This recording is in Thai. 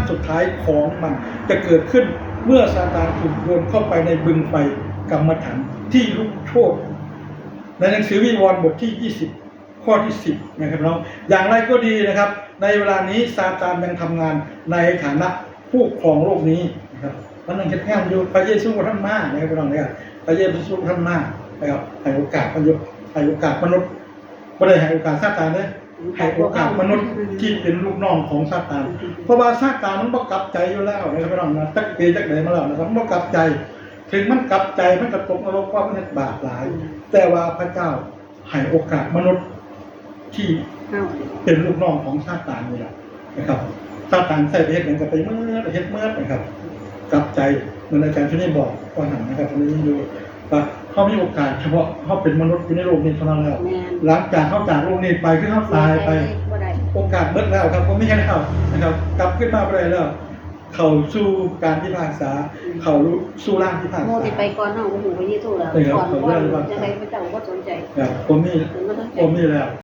สุดท้ายของมันจะเกิดขึ้นเมื่อซาตานถูกโยนเข้าไปในบึงไฟกรรมฐานที่ลุกโชนในหนังสือวิวรณ์บทที่20ข้อที่10นะครับน้องอย่างไรก็ดีนะครับในเวลานี้ซาตานยังทำงานในฐานะผู้ครองโลกนี้นะครับมันยังแค่อยู่พระเยซูท่านมานะครับพี่น้องนะครับพระเยซูท่านมานะครับให้โอกาสมนุษย์ให้โอกาสมนุษย์ไม่ได้ให้โอกาสซาตานเลยให้โอกาสมนุษย์ที่เป็นลูกน้องของซาตานเพราะว่าซาตานมันบ่กลับใจอยู่แล้วนะครับพี่น้องนะตักปีจักไหนมาแล้วนะครับมันบ่กลับใจถึงมันกลับใจมันก็ตกนรกว่ามันบาปหลายแต่ว่าพระเจ้าให้โอกาสมนุษย์ที่เป็นลูกน้องของซาตานนี่แหละนะครับซาตานใส่ไปเฮ็ดหยังก็ไปเมื่อเฮ็ดเมื่อนะครับกลับใจเหมือนอาจารย์ที่นี่บอกก่อนหน้านะครับผมได้ดูว่าเขามีโอกาสเฉพาะเขาเป็นมนุษย์อยู่ในโลกนี้เท่านั้นแล้วหลังจากเขาจากโลกนี้ไปคือเขาตายไปโอกาสเบิดแล้วครับผมไม่แค่นั้นนะครับกลับขึ้นมาไปแล้วเขาสู้การพิพากษาเขาสู้ร่างพิพากษา โมที่ไปก่อนน้องโอ้โหไปยี่ตู้แล้วก่อนจะให้พระเจ้าก็สนใจ ผมมีแล้ว